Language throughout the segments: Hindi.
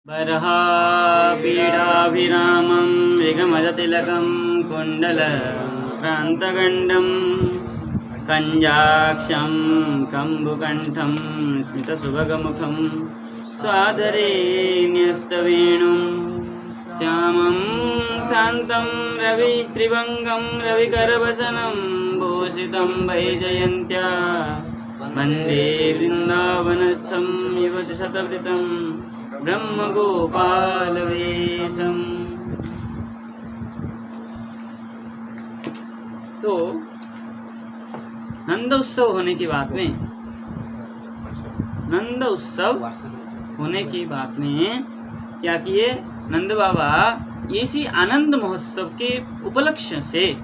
बर्हापीडाभिरामं मृगमदतिलकं कुण्डलक्रान्तगण्डं कञ्जाक्षं कम्बुकण्ठं स्मितसुभगमुखं स्वाधरे न्यस्तवेणुं श्यामं शान्तं रवित्रिभङ्गं रविकरवसनं भूषितं वैजयन्त्या वन्दे वृन्दावनस्थं युवतिशतवृतं ब्रह्मगोपालवेशम। तो नंद उत्सव होने की बात में क्या किए नंद बाबा इसी आनंद महोत्सव के उपलक्ष्य से,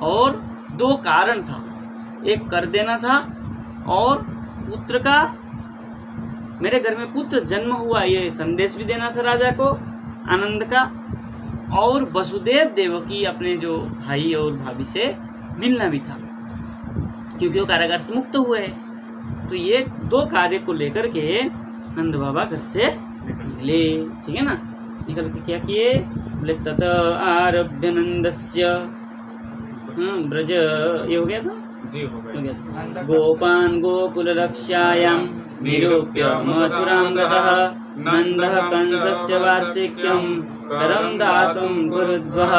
और दो कारण था, एक कर देना था और पुत्र का, मेरे घर में पुत्र जन्म हुआ, ये संदेश भी देना था राजा को आनंद का, और वसुदेव देवकी अपने जो भाई और भाभी से मिलना भी था, क्योंकि वो कारागार से मुक्त हुए हैं। तो ये दो कार्य को लेकर के नंद बाबा घर से निकले, ठीक है ना। निकल के क्या किए, बोले तत आरभ्य नंदस्य ब्रज, ये हो गया था जी, हो गया। गोपान गोकुल रक्षायां निरूप्य मथुरां गतः नंदः कंसस्य वार्षिक्यं करं दातुं कुरुद्वः।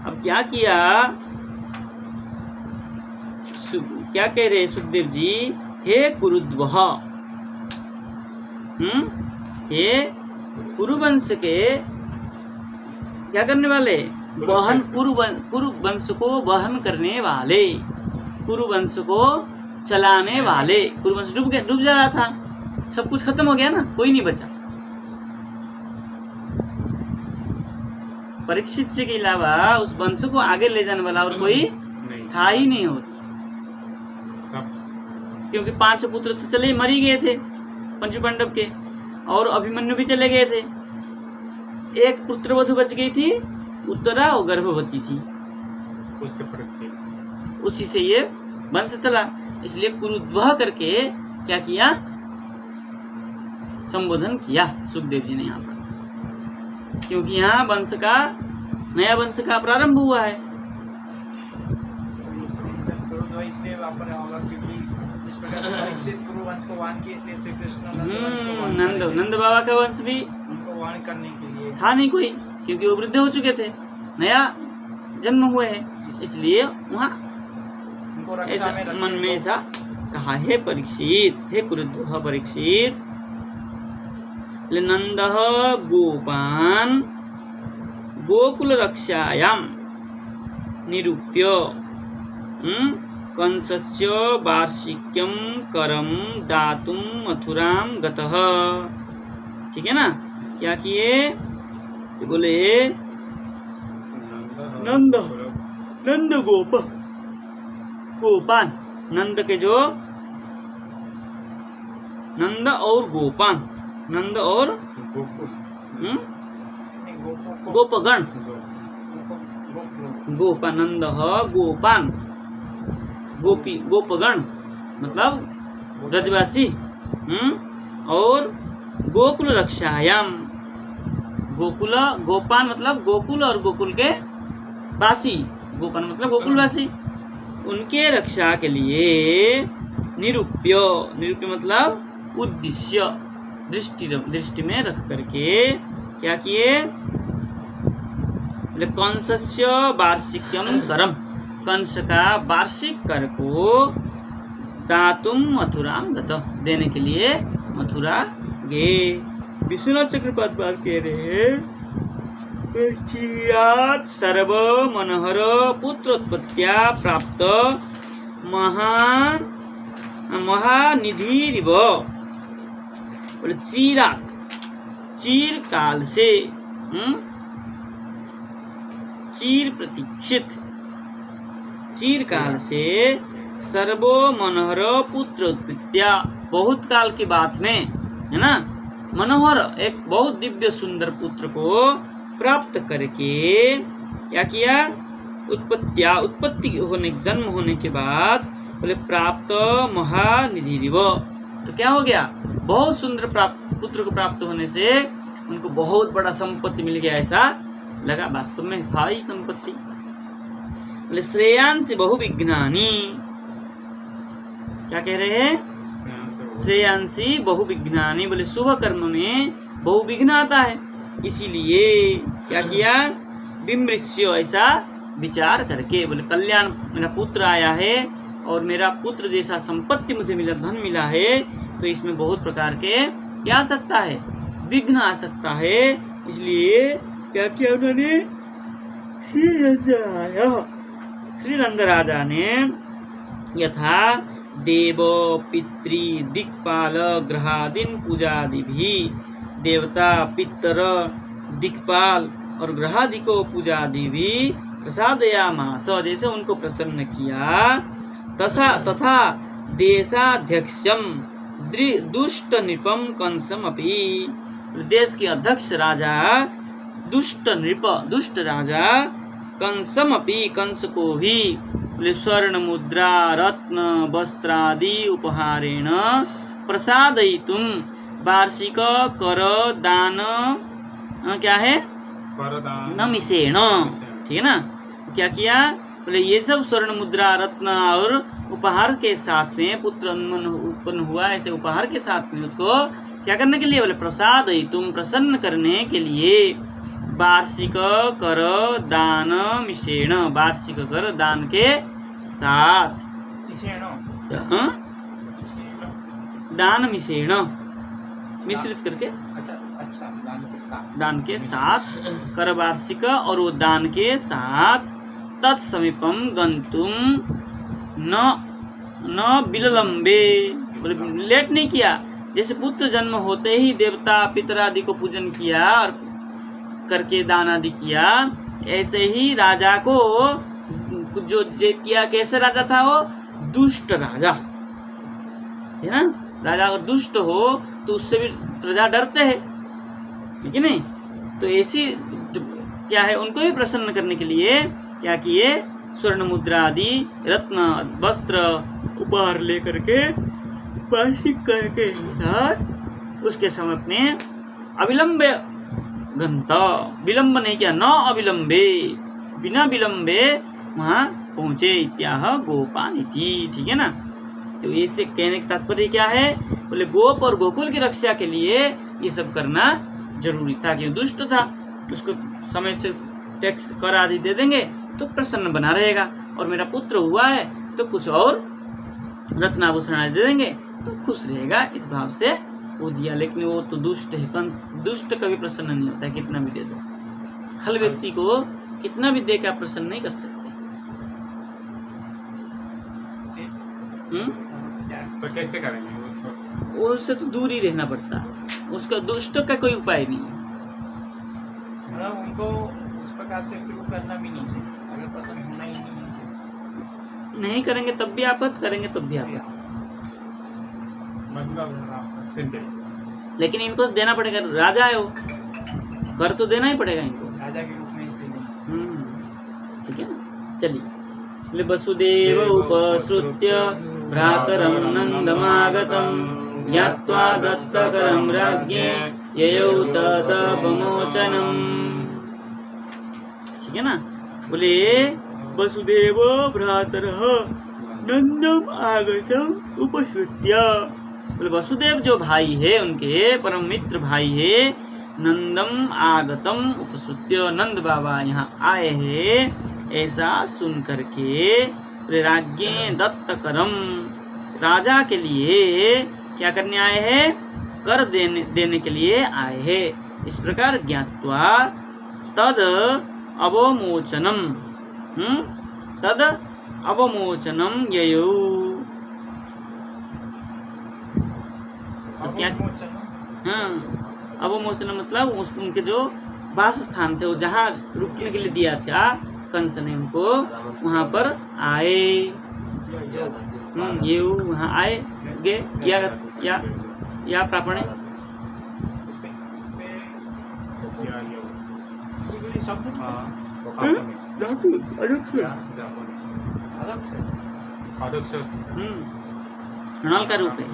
अब क्या किया, क्या कह रहे सुखदेव जी, हे कुरुद्वः, हे कुरुवंश के क्या करने वाले, वहन, कुरुवंश को वहन करने वाले, कुरुवंश को चलाने वाले। कुरुवंश डूब जा रहा था, सब कुछ खत्म हो गया ना, कोई नहीं बचा। परीक्षित जी के अलावा उस वंश को आगे ले जाने वाला और कोई था ही नहीं होता, क्योंकि 5 पुत्र तो चले मर ही गए थे पंच पांडव के, और अभिमन्यु भी चले गए थे। एक पुत्रवधु बच गई थी, उत्तरा, वो गर्भवती थी, उसी से ये वंश चला। इसलिए कुरुद्वह करके क्या किया, संबोधन किया सुखदेव जी ने यहाँ पर, क्योंकि यहाँ वंश का, नया वंश का प्रारंभ हुआ है। नंद बाबा का वंश भी करने के लिए था नहीं कोई, क्योंकि वो वृद्ध हो चुके थे, नया जन्म हुए हैं, इसलिए वहाँ ऐसा मन में ऐसा कहा, हे परीक्षित, हे कुरुद्वः परीक्षित, नंदः गोपान गोकुल रक्षायां निरूप्य कंसस्य वार्षिक्यं करं दातुं मथुरां गतः। ठीक है ना, क्या किए, बोले नंद गोपान, नंद के जो नंद और गोपान, नंद और गोपगण, गोपानंद गोपान, गोपी गोपगण मतलब ब्रजवासी, और गोकुल रक्षायाम, गोकुल गोपान मतलब गोकुल और गोकुल के वासी, गोपान मतलब गोकुलवासी, उनके रक्षा के लिए निरूप्य, निरूप्य मतलब उद्देश्य, दृष्टि में रख करके क्या किए, कंसस्य वार्षिक्यम करम, कंस का वार्षिक कर को दातुम मथुरां गत, देने के लिए मथुरा गए। विश्वनाथ चक्रपात बात कह रहे, सर्व मनोहर पुत्रोत्पत्त्या प्राप्त महानिधिरिव, चीर काल से, चीर प्रतीक्षित, चीर काल से सर्वो मनोहर पुत्र उत्पत्त्या, बहुत काल की बात में है ना, मनोहर एक बहुत दिव्य सुंदर पुत्र को प्राप्त करके क्या किया, उत्पत्ति होने, जन्म होने के बाद बोले प्राप्त महानिधिरिव, तो क्या हो गया, बहुत सुंदर पुत्र को प्राप्त होने से उनको बहुत बड़ा संपत्ति मिल गया, ऐसा लगा। वास्तव में था ही संपत्ति। बोले श्रेयांसी बहुविज्ञानी, क्या कह रहे हैं, श्रेयांसी बहुविज्ञानी, बोले शुभ कर्म में बहुविघ्न आता है, इसीलिए क्या किया, विमृश्य, ऐसा विचार करके, बोले कल्याण, मेरा पुत्र आया है और मेरा पुत्र जैसा संपत्ति मुझे मिला, धन मिला है, तो इसमें बहुत प्रकार के क्या आ सकता है, विघ्न आ सकता है। इसलिए क्या किया उन्होंने, श्रीरंग राजा ने यथा देव पितृ दिक्पाल ग्रहादीन पूजादि भी, देवता पितर दिक्पाल और ग्रहादि को पूजादि भी प्रसादयामास, जैसे उनको प्रसन्न किया, तथा देशाध्यक्षम दुष्ट नृपम कंसम अपि, देश के अध्यक्ष राजा दुष्ट नृप, दुष्ट राजा कंसम अपि, कंस को भी स्वर्ण मुद्रा रत्न वस्त्रादि उपहारेण प्रसादयितुम, वार्षिक कर दान, क्या है, नमिषेण, ठीक है ना, क्या किया, बोले ये सब स्वर्ण मुद्रा रत्न और उपहार के साथ में, पुत्र उत्पन्न हुआ ऐसे उपहार के साथ में उसको क्या करने के लिए, बोले प्रसाद तुम, प्रसन्न करने के लिए, वार्षिक कर दान मिषेण, वार्षिक कर दान के साथ, दान मिषेण, मिश्रित करके, अच्छा दान के साथ, कर वार्षिक और वो दान के साथ, तत्समीपम गंतुम न विलंबे, बोले लेट नहीं किया, जैसे पुत्र जन्म होते ही देवता पितर आदि को पूजन किया और करके दान आदि किया, ऐसे ही राजा को जो किया, कैसे राजा था वो, दुष्ट राजा है ना, राजा अगर दुष्ट हो तो उससे भी प्रजा डरते हैं, ठीक है नहीं, तो ऐसी क्या है, उनको भी प्रसन्न करने के लिए क्या किए, स्वर्ण मुद्रा आदि रत्न वस्त्र उपहार लेकर के वार्षिक करके साथ उसके समय अपने अविलंबे गंता, विलंब नहीं किया, न अविलंबे, बिना विलंबे वहाँ पहुँचे, इत्याह गोपानिति, ठीक है ना। तो इससे कहने का तात्पर्य क्या है, बोले गोप और गोकुल की रक्षा के लिए ये सब करना जरूरी था, क्योंकि दुष्ट था, उसको समय से टैक्स कर आदि दे देंगे तो प्रसन्न बना रहेगा, और मेरा पुत्र हुआ है तो कुछ और रत्नाभूषण आदि दे देंगे तो खुश रहेगा, इस भाव से वो दिया। लेकिन वो तो दुष्ट है, दुष्ट कभी प्रसन्न नहीं होता है, कितना भी दे दो, खल व्यक्ति को कितना भी दे के आप प्रसन्न नहीं कर सकते। तो कैसे करेंगे, उससे तो दूर ही रहना पड़ता है, उसका दुष्ट का कोई उपाय नहीं है, मतलब उनको इस प्रकार से फिर वो करना भी नहीं चाहिए, अगर पसंद होना ही नहीं करेंगे तब भी आफत, करेंगे तब भी आफत, मतलब सिंपल। लेकिन इनको देना पड़ेगा, राजा है वो, कर तो देना ही पड़ेगा इनको, राजा के रूप में इसलिए, ठीक है ना। चलिए, वसुदेव उपसृत्य भ्रातरं नंदमागतं ज्ञात्वा दत्तकरं राज्ञे ययौ तदपमोचनम्, ठीक है ना। बोले वसुदेव भ्रातरः नंदम आगतम उपसृत्य, बोले वसुदेव जो भाई है उनके परम मित्र भाई है, नंदम आगतम उपसृत्य, नंद बाबा यहाँ आए हैं ऐसा सुन करके, राज्ञे दत्तकरम, राजा के लिए क्या करने आए हैं, कर देने के लिए आए हैं। इस प्रकार ज्ञात्वा तद अवमोचनम, तद अवमोचनम ययो, तो क्या, हाँ, अवमोचनम मतलब उनके जो वास स्थान थे, वो जहाँ रुकने के लिए दिया था कंस ने उनको, वहाँ पर आए, ये वहाँ आए गे, या प्रापण है, हृणाल का रूप है,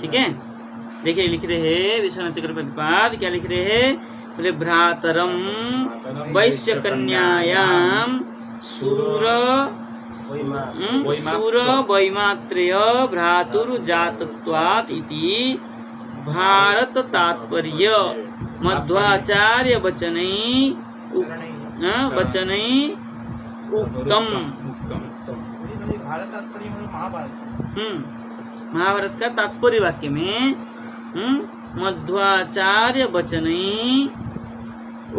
ठीक है। देखिए लिख रहे हैं विश्वनाथ चक्र प्रतिपाद, क्या लिख रहे हैं? बोले भ्रातरम वैश्य कन्यायाम सूर सूर वैमात्रेय भ्रातुर्जातत्वात् इति भारत तात्पर्य मध्वाचार्य वचनै उक्तम। भारत तात्पर्य महाभारत महाभारत का तात्पर्य वाक्य में मध्वाचार्य वचनै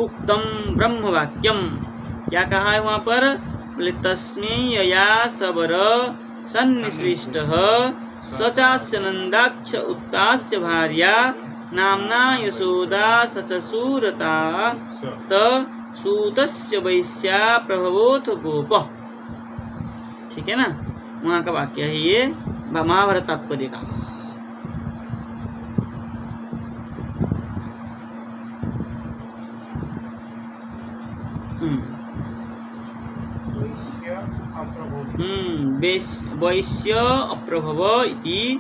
उक्तम ब्रह्म वाक्यम, क्या कहा है वहाँ पर? बोले तस्मै यया सबर सन्निसृष्टः सचास्य नंदाक्ष उत्तास्य भार्या नामना यशोदा सचसूरता त सूतस्य वैश्या प्रभवोथ गोप। ठीक है ना, वहाँ का वाक्य है ये महाभारत तात्पर्य का। वैश्य अप्रभव इति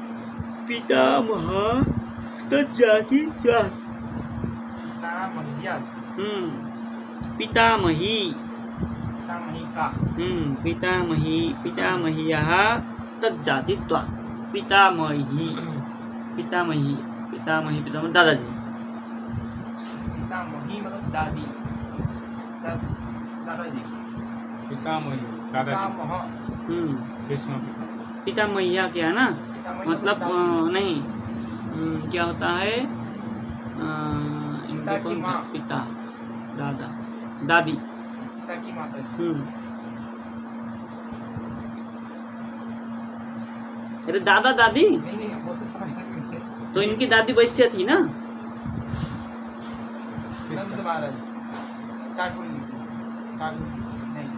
पितामह तज्जाति पितामही पितामह्याः तज्जातित्वात् पितामही दादाजी। पितामही मतलब दादी, दादाजी। पितामही दादाजी भीष्म पितामहिया क्या है ना, मतलब नहीं क्या होता है इनका कौन था? पिता दादा दादी पिता की माता जी। अरे दादा दादी नहीं वो तो समझ में तो इनकी दादी वैश्य थी ना। नंद महाराज ठाकुर नहीं,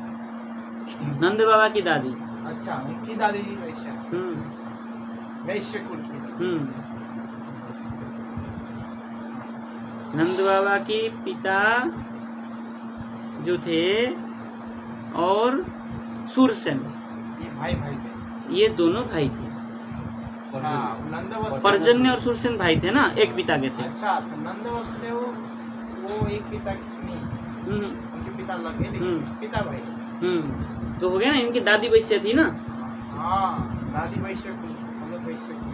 नंद बाबा की दादी। अच्छा उनकी दादी जी वैश्य, वैश्य कुल की। नंद बाबा के पिता जो थे और सूरसेन, ये भाई थे, ये दोनों भाई थे। पर्जन्य और सूरसेन भाई थे ना, एक पिता के थे। अच्छा तो नंद वसुदेव वो एक पिता नहीं, उनके पिता लगे लेकिन पिता भाई। तो हो गया ना, इनकी दादी वैश्य थी ना। हाँ दादी वैश्य कुल, मतलब वैश्य कुल।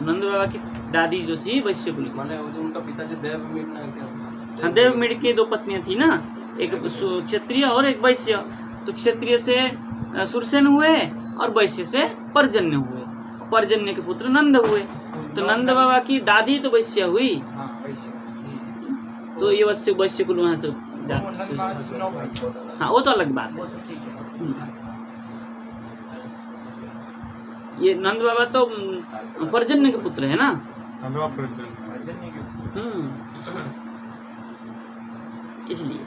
नंद बाबा की दादी जो थी वैश्य कुल की। माने उनका पिताजी देवमीर ना क्या? हाँ, देवमीर की दो पत्नियां थी ना, एक क्षत्रिय और एक वैश्य। तो क्षत्रिय से सूरसेन हुए और वैश्य से पर्जन्य हुए, पर्जन्य के पुत्र नंद हुए। तो नंद बाबा की दादी तो वैश्य हुई। हाँ वैश्य। तो ये वैश्य कुल वहाँ से हाँ वो तो अलग बात है। ये नंद बाबा तो पर्जन्य के पुत्र है ना। इसलिए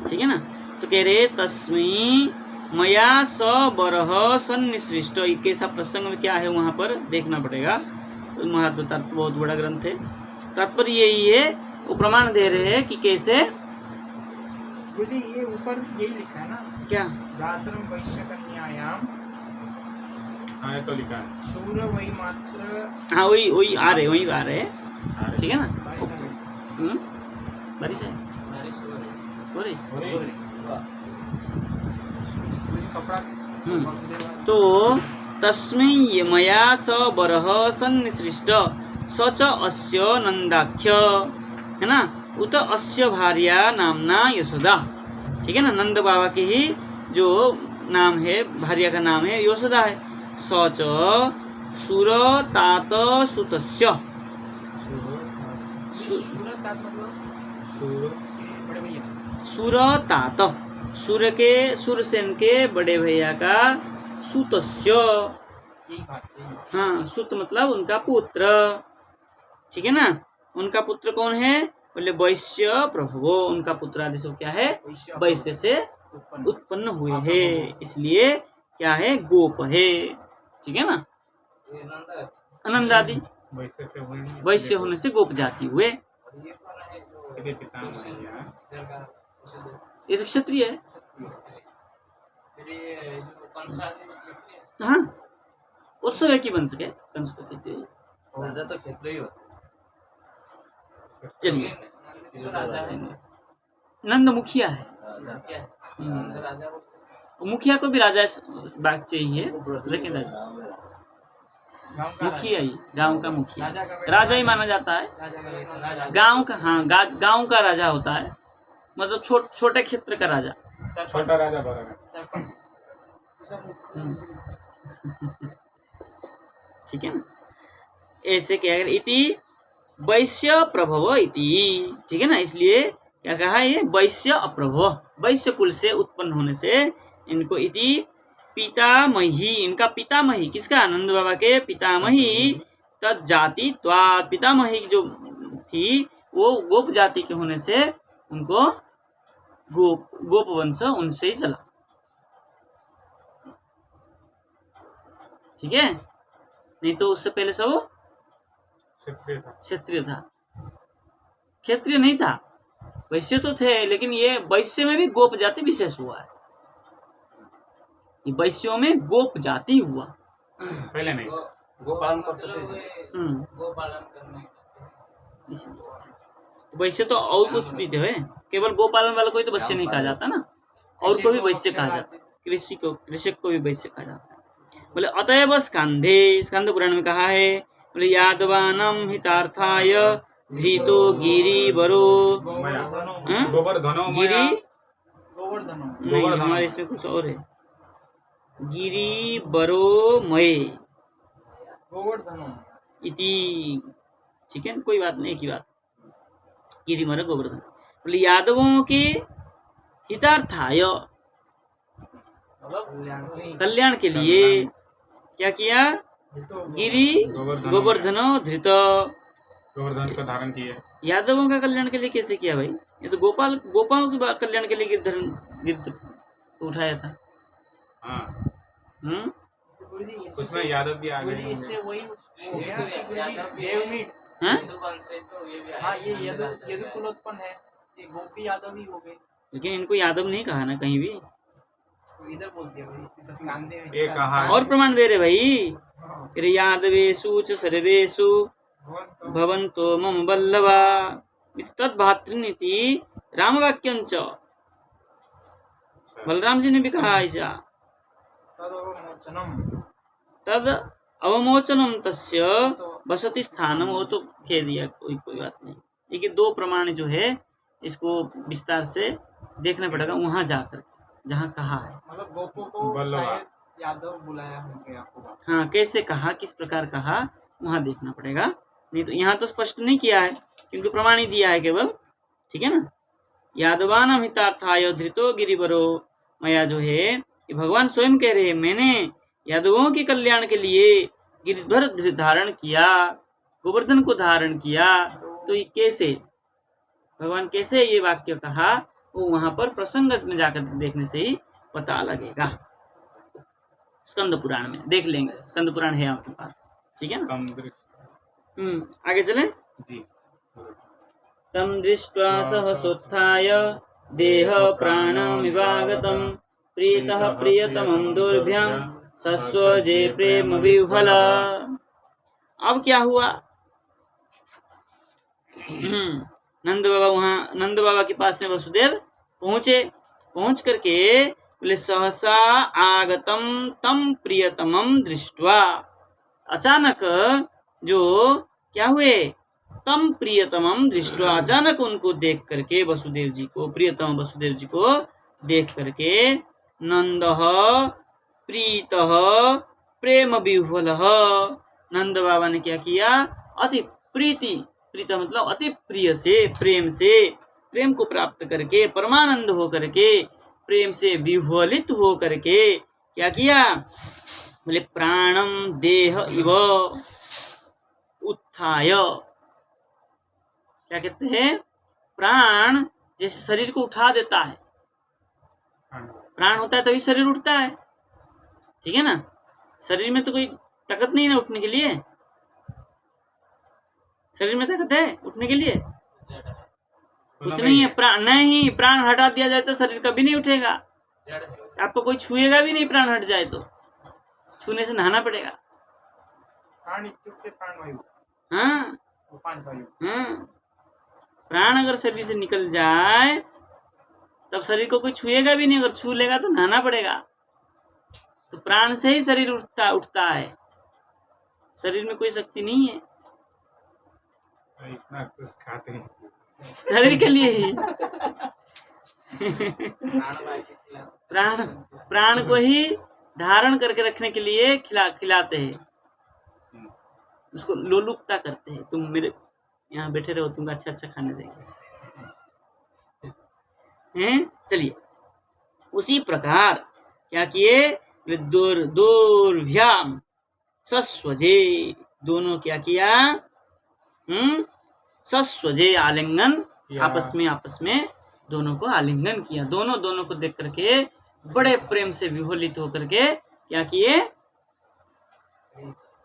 ठीक है ना। तो कह रहे तस्मै मया स बरह सन्निसृष्ट, कैसा प्रसंग में क्या है वहाँ पर देखना पड़ेगा। महात्म तात्पर्य बहुत बड़ा ग्रंथ है। तात्पर्य यही है, वो प्रमाण दे रहे हैं कि कैसे। मुझे ये ऊपर यही लिखा है ना, क्या भ्रातरम वैश्य कन्यायाम। हाँ तो लिखा है सूर वही मात्र। हाँ वही आ रहे ठीक है ना। बारिश है हो रही। कपड़ा तो तस्मै मया स बरह सन्निसृष्ट स च अस्य नंदाख्य, है ना। उत अस्य भार्या नामना यशोदा। ठीक है ना, नंद बाबा के ही जो नाम है, भार्या का नाम है यशोदा है। स च सुर तात सुतस्य, सुर तात, सूर्य के सूरसेन के बड़े भैया का सुतस्य। हाँ सुत मतलब उनका पुत्र। ठीक है ना। उनका पुत्र कौन है? बोले वैश्य प्रभु। उनका पुत्र आदि सब क्या है? वैश्य से उत्पन्न हुए हैं, इसलिए क्या है? गोप है। ठीक है ना। अनंद आदि वैश्य होने से गोप जाति हुए। ये तो क्षत्रिय है। हाँ उत्सव है कि बन सके कंस तो कहते हैं। राजा तो क्षेत्र ही होता चलिए, है। तो राजा है ना। नंद मुखिया है। राजा क्या है? हम्म। राजा वो मुखिया को भी राजा बात चाहिए, लेकिन गाँव का मुखिया ही, गांव का मुखिया, राजा का राजा ही माना जाता है। राजा का बेटा, राजा गांव का, हाँ, गांव का राजा होता है, मतलब छोटे क्षेत्र का राजा। छोटा राजा बड़ा राजा। सरपंच। ठीक है ना। ऐसे क्या अगर इति वैश्य प्रभव इति, ठीक है ना, इसलिए क्या कहा, ये वैश्य अप्रभव, वैश्य कुल से उत्पन्न होने से इनको इति पितामही, इनका पितामही किसका, आनंद बाबा के पितामही तद जाति त्वात्, पितामही जो थी वो गोप जाति के होने से उनको गोप वंश उनसे ही चला। ठीक है, नहीं तो उससे पहले सब क्षत्रिय था। क्षत्रिय था, क्षत्रिय नहीं था, वैश्य तो थे, लेकिन ये वैश्य में भी गोप जाति विशेष हुआ है, ये वैश्यों में गोप जाति हुआ। पहले नहीं। गोपालन करते थे। गोपालन करने इसलिए वैश्य तो और कुछ भी थे, केवल गोपालन वाला कोई तो वैश्य नहीं कहा जाता ना, और को भी वैश्य कहा जाता है, कृषक को भी वैश्य कहा जाता है। बोले अतएव स्कंधे, स्कंद पुराण में कहा है, बोले यादवानम हितार्थाय धृतो गिरी बरो, गोवर्धनो गिरी गोवर्धन नहीं, हमारे इसमें कुछ और है, गिरी बरो मय गोवर्धन इति, ठीक है, कोई बात नहीं, एक ही बात, गिरी मर गोवर्धन। बोले यादवों के हितार्थाय, कल्याण के लिए क्या किया, गिरी गोवर्धन धृत, गोवर्धन को धारण किए। यादवों का कल्याण के लिए कैसे किया भाई, ये तो गोपाओं के कल्याण के लिए गिरधर उठाया था। हाँ, हम्म, उसमें यादव भी आ गए। इससे वही हो गया यादव भी देवनीट। हाँ? हिंदू वंश से तो ये भी आया। हाँ, ये यदु कुलोत्पन्न है, ये गोपी यादव ही हो गए। लेकिन इनको यादव नहीं कहा ना कहीं भी, तो इधर बोलते हैं भाई, इसमें तो स्कांदे में ये कहा है। और प्रमाण दे रहे भाई, फिर यादवेषु च सर्वेषु भवन्तो मम वल्लभा तद्भातृनीति रामवाक्यंच, बलराम जी ने भी कहा ऐसा, तदवमोचनम, तद अवमोचनम तस्य बसति स्थानम, वो तो कह दिया, कोई बात नहीं, लेकिन दो प्रमाण जो है इसको विस्तार से देखना पड़ेगा वहां जाकर, जहाँ कहा है। मतलब गोपों को बल्लभा। शायद यादव बुलाया होंगे आपको। हाँ, कैसे कहा, किस प्रकार कहा, वहां देखना पड़ेगा, नहीं तो यहाँ तो स्पष्ट नहीं किया है, क्योंकि प्रमाण ही दिया है केवल। ठीक है ना, यादवान हितार्थाय धृतो गिरिवरो मया, जो है ये भगवान स्वयं कह रहे हैं, मैंने यादवों के कल्याण के लिए गिरिधर धारण किया, गोवर्धन को धारण किया, तो ये कैसे, भगवान कैसे ये वाक्य कहा, वो वहां पर प्रसंग में जाकर देखने से ही पता लगेगा। स्कंद पुराण में देख लेंगे, स्कंद पुराण है आपके पास, ठीक है ना। कम दृष्टि। आगे चले। जी। तम दृष्ट्वा सहसोत्थाय देह प्राणमिवागतम प्रीतः प्रियतमं दुर्भ्यां सस्वजे प्रेम विह्वल। अब क्या हुआ, नंद बाबा के पास में वसुदेव पहुंचे, पहुंच करके बोले सहसा आगतम तम प्रियतमम दृष्ट्वा, अचानक जो क्या हुए, तम प्रियतमम दृष्ट्वा, अचानक उनको देख करके, वसुदेव जी को, प्रियतम वसुदेव जी को देख करके, नंदः प्रीतः प्रेम विह्वलः, नंद बाबा ने क्या किया, अति प्रीति, प्रीत मतलब अति प्रिय से, प्रेम को प्राप्त करके, परमानंद हो करके, प्रेम से विह्वलित हो करके क्या किया, बोले प्राणम देह इव उत्थाय, क्या कहते हैं, प्राण जैसे शरीर को उठा देता है, प्राण होता है तभी शरीर उठता है, ठीक है ना, शरीर में तो कोई ताकत नहीं है ना उठने के लिए, शरीर में ताकत है उठने के लिए, कुछ नहीं है, प्राण नहीं, प्राण हटा दिया जाए तो शरीर कभी नहीं उठेगा, आपको कोई छुएगा भी नहीं, प्राण हट जाए तो छूने से नहाना पड़ेगा। प्राण इत्युक्ते प्राणवायु। हाँ वो 5 वायु। हाँ, प्राण अगर शरीर से निकल जाए तब शरीर को कोई छुएगा भी नहीं, अगर छू लेगा तो नहाना पड़ेगा। तो प्राण से ही शरीर उठता है, शरीर में कोई शक्ति नहीं है, इतना कुछ खाते हैं। शरीर के लिए ही प्राणवायु के खिलाफ प्राण को ही धारण करके रखने के लिए खिलाते हैं, उसको लोलुपता करते हैं। तुम मेरे यहाँ बैठे रहो, तुमको अच्छा अच्छा खाने देंगे हैं। चलिए, उसी प्रकार क्या किए, दुर्भ्याम सस्वजे, दोनों क्या किया, सस्वजे आलिंगन, आपस में दोनों को आलिंगन किया। दोनों को देख करके बड़े प्रेम से विह्वलित होकर के क्या किए,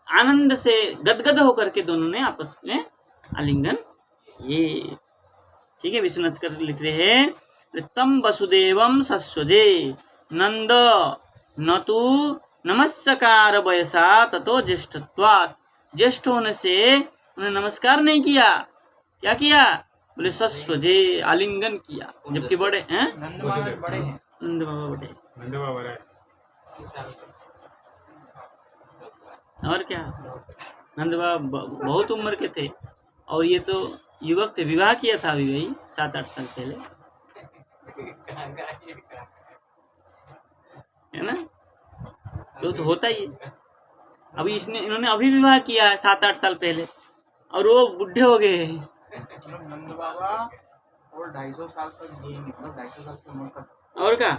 आनंद से गदगद होकर के दोनों ने आपस में आलिंगन किए। ठीक है, विश्वनाथ कर लिख रहे हैं, तम वसुदेवम सस्वजे नंद न तो नमस्कार वयसा ततो ज्येष्ठत्वात्, ज्येष्ठ होने से उन्हें नमस्कार नहीं किया, क्या किया, बोले सस्वजे, आलिंगन किया, जबकि बड़े हैं, नंद महाराज बड़े हैं। नंद बाबा बड़े, नंद बाबा बड़ा है। 80 साल का। और क्या, नंद बाबा बहुत उम्र के थे, और ये तो युवक थे, विवाह किया था अभी वही 7-8 साल पहले, है ना, तो होता ही है। अभी इन्होंने अभी विवाह किया है 7-8 साल पहले, और वो बुढ़े हो गए हैं। मतलब नंद बाबा और 250 साल तक जिए, मतलब 250 साल की उम्र तक। और क्या,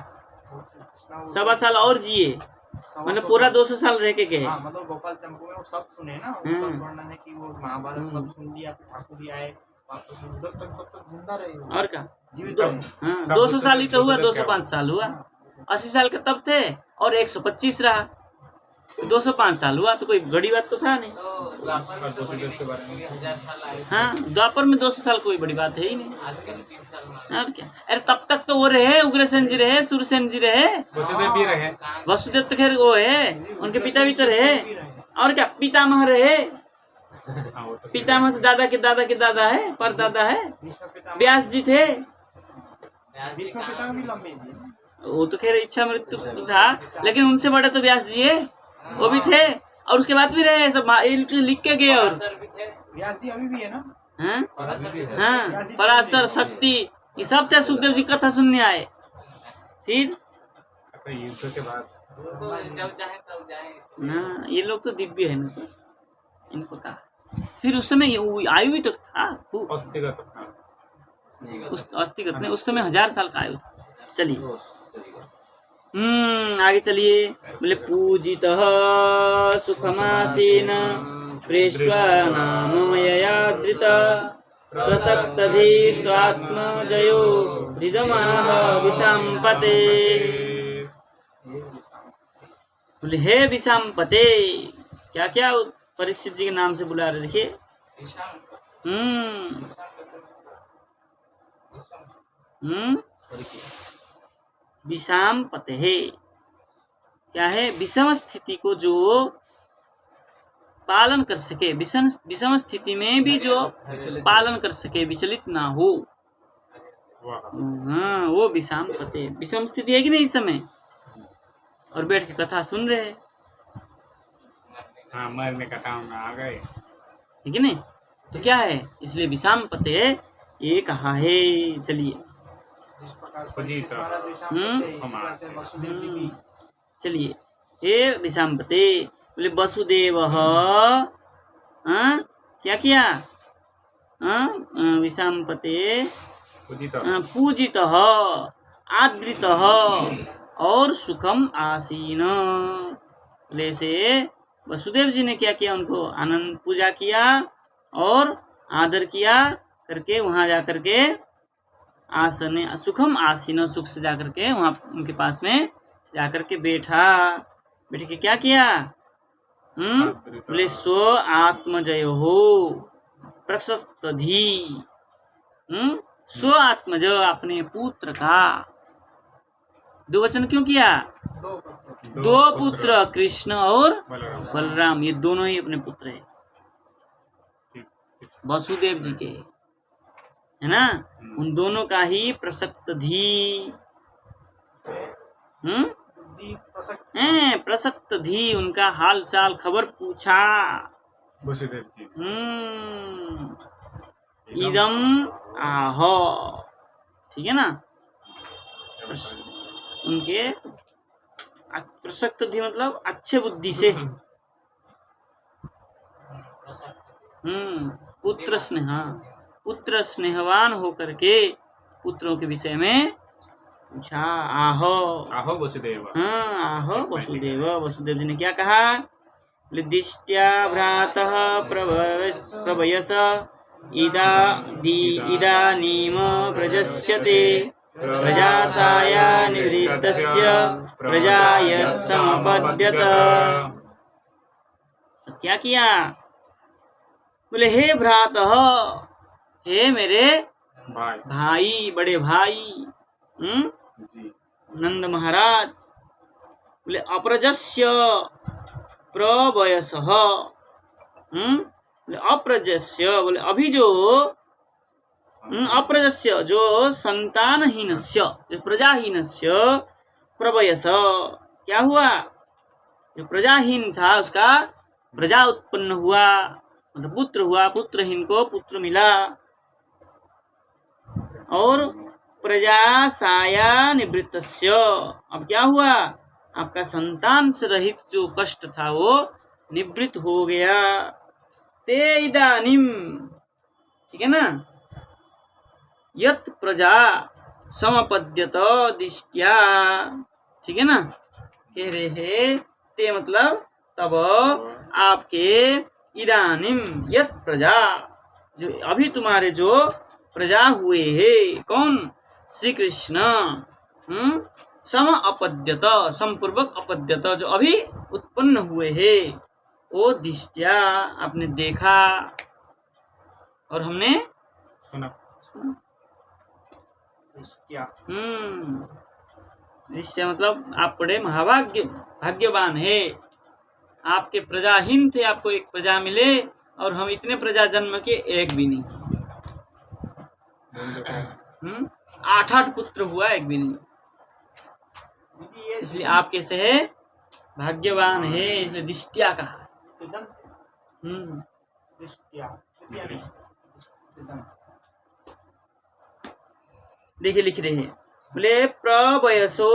1.25 साल और जिए, मतलब पूरा 200 साल रह के गए। हाँ, मतलब गोपाल चंपू में वो सब सुने ना, वो सब वर्णन है कि वो महाभारत सब सुन लिया, फिर ठाकुर जी आए वापस, तब जिंदा रहे वो। और क्या, जीवित रहे। हाँ, 200 साल ही तो हुआ, 205 साल हुआ, 80 साल के तब थे, और 125 रहा, 205 साल हुआ, तो कोई बड़ी बात तो था नहीं। तो द्वापर में तो बड़ी नहीं, क्योंकि 1000 साल आए। हाँ, द्वापर में 200 साल कोई बड़ी बात है ही नहीं। आजकल 20 साल मान। और क्या, अरे तब तक तो वो रहे, उग्रसेन जी रहे, सूरसेन जी रहे, वसुदेव भी रहे। वसुदेव तो खैर वो है, उनके पिता भी तो रहे, और क्या, पितामह रहे, हाँ, वो तो पितामह तो दादा के दादा के दादा है, परदादा है, भीष्म पितामह, व्यास जी थे, भीष्म पितामह भी लंबे जी। वो तो खैर इच्छा मृत्यु था, लेकिन उनसे बड़े तो व्यास जी है, वो भी थे, और उसके बाद भी रहे, सब लिख के गए। और पराशर भी थे, व्यास जी अभी भी है ना। हाँ पराशर भी थे। हाँ, पराशर, शक्ति, ये सब थे, सुखदेव जी कथा सुनने आए। फिर अच्छा, युद्ध के बाद उनको जब चाहे तब जाए। ना, ये लोग तो दिव्य है ना सर, इनको कहा। फिर उस समय आयु भी तो था खूब, अस्थिगत था। उस अस्थिगत में उस समय 1000 साल का आयु था। चलिए, आगे चलिए, बोले पूजितः सुखमासीन पृष्ट्वा नाममययादृत प्रसक्तधि स्वात्मजयो हृदमनः विषाम्पते। बोले हे विषाम्पते, क्या क्या परीक्षित जी के नाम से बुला रहे, देखिए। विषाम्पते है क्या है, विषम स्थिति को जो पालन कर सके, विषम स्थिति में भी जो पालन कर सके, विचलित ना हो, हाँ, वो विषाम्पते। विषम स्थिति है कि नहीं इस समय, और बैठ के कथा सुन रहे हैं, हाँ, मरने का टाइम में आ गए। ठीक है नहीं, तो क्या है, इसलिए विषाम्पते ये कहा है। चलिए, इस प्रकार पूजित महाराज विषाम्पते, इसी प्रकार से वसुदेव जी भी। चलिए, हे विषाम्पते, बोले वसुदेव क्या किया, विषाम्पते पूजित पूजित आदृत और सुखम आसीन। बोले से वसुदेव जी ने क्या किया, उनको आनंद पूजा किया और आदर किया करके, वहां जाकर के आसन सुखम आसीन, सुख से जाकर के वहां उनके पास में जाकर के बैठा, बैठ के क्या किया, बोले स्व आत्मजय हो प्रसक्तधि, स्व आत्मज, अपने पुत्र का, दो वचन क्यों किया, दो पुत्र कृष्ण और बलराम। बलराम, ये दोनों ही अपने पुत्र है। वसुदेव जी के, है ना, उन दोनों का ही प्रसक्त धी, बुद्धि प्रसक्त प्रसक्त धी, उनका हाल चाल खबर पूछा। वसुदेव जी इदम आह, ठीक है ना, उनके प्रसक्त धी मतलब अच्छे बुद्धि से, पुत्र स्नेह, पुत्र स्नेहवान होकर के पुत्रों के विषय में पूछा। आहो आहो वसुदेव, आहो वसुदेव, वसुदेव जी ने क्या कहा? दिष्ट्या भ्रातः प्रभयस इदानीम प्रजस्यते प्रजासाया निवृत्तस्य प्रजायत् समपद्यत। क्या किया? बोले हे भ्रातः, हे मेरे भाई, बड़े भाई, जी नंद महाराज। बोले अप्रजस्य प्रवयसः, बोले अप्रजस्य, बोले अभी जो अप्रजस्य, जो संतानहीनस्य, जो प्रजाहीनस्य, प्रवयस, क्या हुआ? जो प्रजाहीन था उसका प्रजा उत्पन्न हुआ, मतलब पुत्र हुआ, पुत्रहीन को पुत्र मिला। और प्रजा साया निवृत्तस्य, अब क्या हुआ? आपका संतान से रहित जो कष्ट था वो निवृत्त हो गया। ते इदानीम, ठीक है ना, यत प्रजा समपद्यत दिष्ट्या, ठीक है ना, कह रहे हैं ते मतलब तब आपके, इदानीम यत प्रजा, जो अभी तुम्हारे जो प्रजा हुए हैं, कौन? श्री कृष्ण, सम अपद्यत, समपूर्वक अपद्यत, जो अभी उत्पन्न हुए हैं, वो दिष्ट्या, आपने देखा और हमने सुना। क्या दिष्ट्या मतलब आप बड़े भाग्यवान है, आपके प्रजाहीन थे, आपको एक प्रजा मिले, और हम इतने प्रजा जन्म के एक भी नहीं। 8 पुत्र हुआ, एक भी नहीं, इसलिए आप कैसे है? भाग्यवान है, इसलिए दिष्ट्या कहा। देखिए लिख रहे हैं, बोले प्रवयसो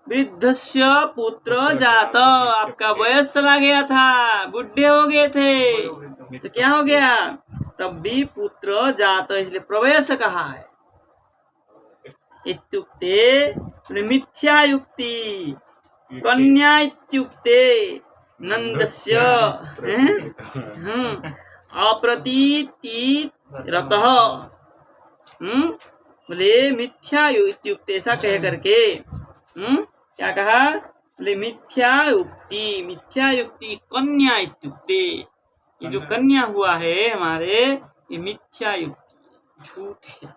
वृद्धस्य पुत्र जात, आपका वयस चला गया था, बुढ़े हो गए थे, तो क्या हो गया? तब भी पुत्र जात, इसलिए प्रवयस कहा है। इत्युक्ते मिथ्या युक्ति, कन्या इत्युक्ते नंदस्य अप्रतीति रतः, बोले मिथ्या इत्युक्ते, ऐसा कह करके क्या कहा? बोले मिथ्या युक्ति कन्या इत्युक्ते, ये जो कन्या हुआ है हमारे, ये मिथ्या युक्ति, झूठ है।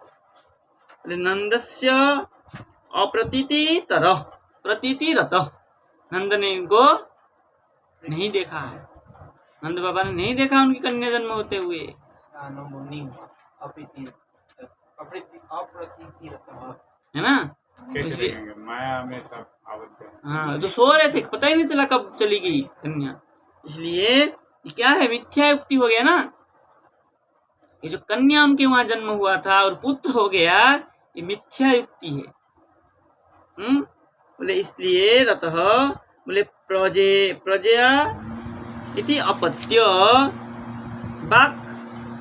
बोले नंदस्य अप्रतीतितर प्रतीतिरत, नंद ने इनको नहीं देखा है, नंद बाबा ने नहीं देखा उनकी कन्या जन्म होते हुए, है ना। कैसे देखेंगे? माया में सब आबद्ध है। हाँ, तो सो रहे थे, पता ही नहीं चला कब चली गई कन्या, इसलिए ये क्या है? मिथ्या युक्ति हो गया ना। ये जो कन्या उनके वहां जन्म हुआ था और पुत्र हो गया, ये मिथ्या युक्ति है। बोले इसलिए रतः, बोले प्रजया इति अपत्य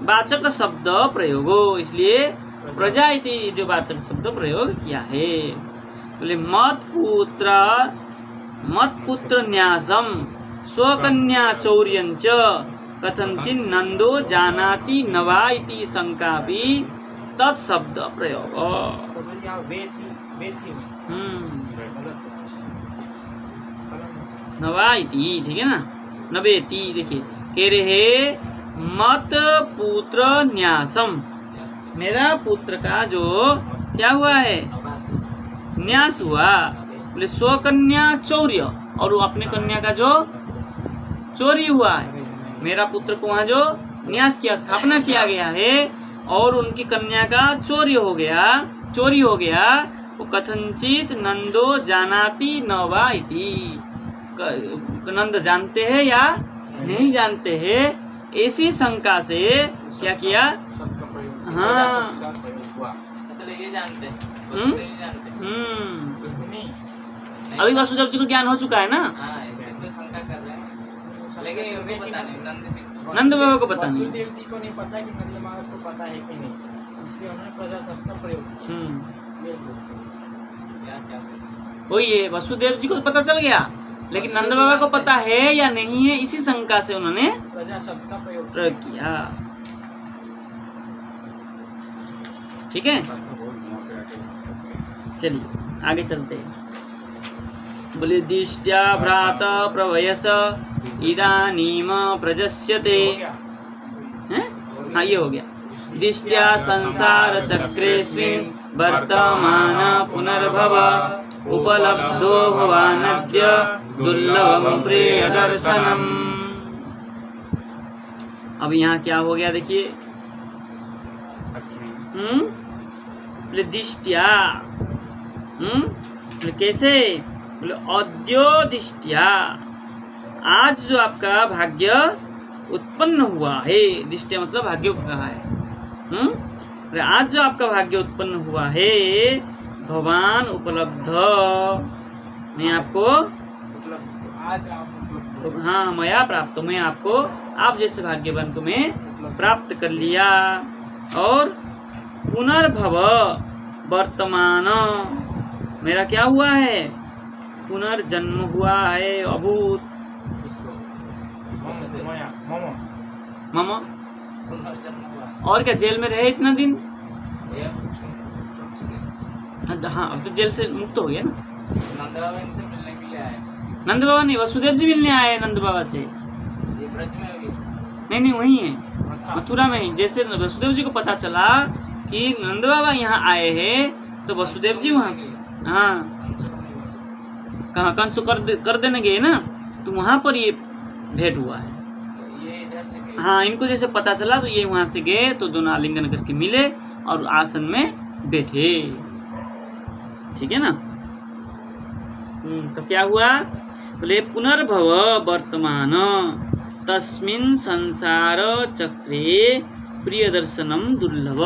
वाचक शब्द प्रयोगो, इसलिए प्रजा इति जो वाचक शब्द प्रयोग किया है। बोले मत पुत्र न्यासम स्वकन्या चौर्यंच कथंचिन नंदो जानाति नवा इति शंकापि तत्शब्द प्रयोग। नवा इति, ठीक है ना, नवेति। देखिए कह रहे मत पुत्र न्यासम, मेरा पुत्र का जो क्या हुआ है? न्यास हुआ। बोले स्वकन्या चौर्य, और वो अपने कन्या का जो चोरी हुआ है, मेरा पुत्र को वहां जो न्यास की स्थापना किया गया है और उनकी कन्या का चोरी हो गया, वो कथनचित नंदो जानाति न वा इति, नंद जानते हैं या नहीं जानते हैं, ऐसी शंका से क्या किया। सबका प्रयोग हाँ सबका प्रयोग हुआ। मतलब ये जानते हैं, वसुदेव जी जानते हैं। नहीं, अभी वासुदेव जी को ज्ञान हो चुका है ना, हाँ, इससे तो शंका कर रहे हैं, लेकिन इनको पता नहीं, नंद जी को। नंद बाबा को पता नहीं। वसुदेव जी को नहीं पता कि नंद बाबा को पता है कि नहीं, इसलिए उन्होंने प्रजाशब्द का प्रयोग किया। ये क्या वही है, वसुदेव जी को पता चल गया, लेकिन नंद बाबा को पता है या नहीं है, इसी शंका से उन्होंने प्रजाशब्द का प्रयोग प्रयोग किया। ठीक है, चलिए आगे चलते हैं। बोले दिष्ट्या भ्राता प्रवयस इदानीम प्रजस्यते, हो गया। हैं? हाँ ये हो गया। दिष्ट्या संसार चक्रेस्मिन् वर्तमान पुनर्भव उपलब्धो भवानद्य दुर्लभम प्रियदर्शनम। अब यहाँ क्या हो गया देखिए, बोले दिष्ट्या, बोले कैसे, बोले अद्योदिष्ट्या, आज जो आपका भाग्य उत्पन्न हुआ है, दिष्ट्या मतलब भाग्य को कहा है। बोले आज जो आपका भाग्य उत्पन्न हुआ है, भगवान उपलब्ध, मैं आपको, मतलब आज आप उपलब्ध हाँ मया प्राप्त, मैं आपको, आप जैसे भाग्यवान को मैं प्राप्त कर लिया। और पुनर्भव वर्तमान, मेरा क्या हुआ है, पुनर्जन्म हुआ है, अभूत इसको मया मम मम। पुनर्जन्म हुआ। और क्या जेल में रहे इतना दिन, ये छूट चुके। हाँ अब तो जेल से मुक्त हो गया ना। नंद बाबा इनसे मिलने के लिए आए, नंद बाबा नहीं, वसुदेव जी मिलने आए नंद बाबा से। ये ब्रज में अभी नहीं वही है, मथुरा में ही। जैसे वसुदेव जी को पता चला कि नंद बाबा यहाँ आए हैं, तो वसुदेव जी वहाँ, हाँ कहाँ कंस कर देने गए ना, तो वहाँ पर ये भेंट हुआ है। तो ये इधर से गए। हाँ इनको जैसे पता चला तो ये वहाँ से गए, तो दोनों आलिंगन करके मिले और आसन में बैठे। ठीक है ना। तो क्या हुआ, बोले पुनर्भव वर्तमान तस्मिन् संसार चक्रे प्रिय दर्शनम दुर्लभ।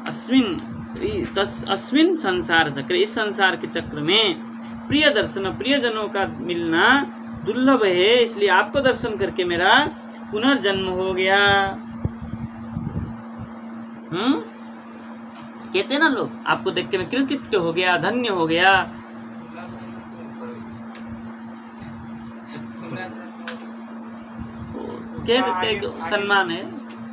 अस्मिन् संसार चक्र, इस संसार के चक्र में प्रिय दर्शन, प्रियजनों का मिलना दुर्लभ है, इसलिए आपको दर्शन करके मेरा पुनर्जन्म हो गया। कहते ना लोग, आपको देख के मैं कृतकृत्य हो गया, धन्य हो गया। कहते एक सम्मान है,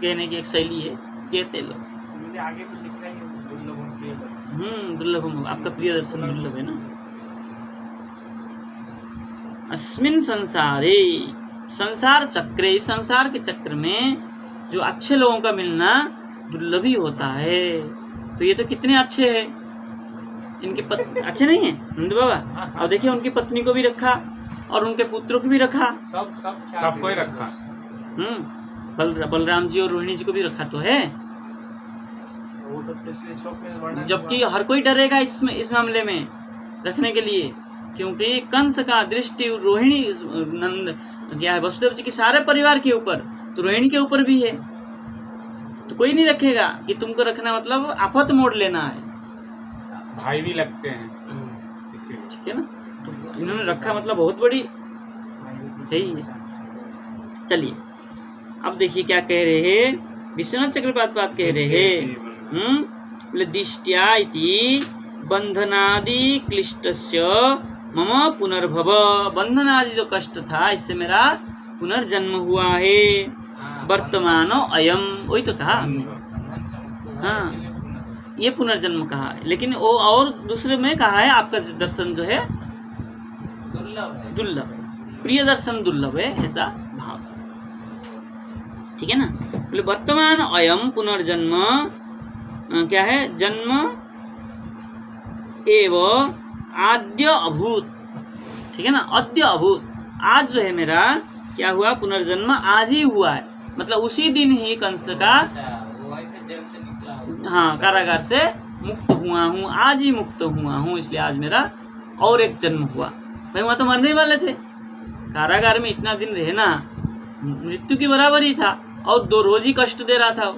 कहने की एक शैली है, कहते लोग। मुझे आगे तो लिख रहा है दुर्लभम प्रिय दर्शन। दुर्लभ, आपका प्रिय दर्शन दुर्लभ है ना। अस्मिन संसारे, संसार चक्रे, इस संसार के चक्र में जो अच्छे लोगों का मिलना दुर्लभ ही होता है। तो ये तो कितने अच्छे हैं, इनके अच्छे नहीं है नंद बाबा। और देखिए उनकी पत्नी को भी रखा और उनके पुत्रों को भी रखा, सबको ही रखा। बलराम जी और रोहिणी जी को भी रखा तो है। वो तो पिछले श्लोक में वर्णन जबकि हर कोई डरेगा इस मामले में रखने के लिए, क्योंकि कंस का दृष्टि रोहिणी नंद क्या है, वसुदेव जी के सारे परिवार के ऊपर, तो रोहिणी के ऊपर भी है। तो कोई नहीं रखेगा कि तुमको रखना मतलब आफत मोड़ लेना है, भाई भी लगते हैं इसीलिए। ठीक है ना। तो इन्होंने रखा मतलब बहुत बड़ी यही है। चलिए अब देखिए क्या कह रहे हैं, विश्वनाथ चक्रपात कह रहे हैं, दिष्ट्या इति बंधनादि क्लिष्टस्य मम पुनर्भव। बंधन आदि जो कष्ट था, इससे मेरा पुनर्जन्म हुआ है। वर्तमान अयम, वही तो कहा हमने। हाँ ये पुनर्जन्म कहा है, लेकिन वो और दूसरे में कहा है आपका दर्शन जो है दुर्लभ है, प्रिय दर्शन दुर्लभ है, ऐसा भाव। ठीक है ना। बोले वर्तमान अयम पुनर्जन्म क्या है, जन्म एवं आद्य अभूत। ठीक है ना, अद्य अभूत, आज जो है मेरा क्या हुआ, पुनर्जन्म आज ही हुआ है। मतलब उसी दिन ही कंस का अच्छा वो ऐसे जेल से निकला हो। हाँ कारागार से मुक्त हुआ हूँ, आज ही मुक्त हुआ हूँ, इसलिए आज मेरा और एक जन्म हुआ। भाई वहाँ तो मरने वाले थे, कारागार में इतना दिन रहना मृत्यु की बराबर ही था, और 2 रोज ही कष्ट दे रहा था।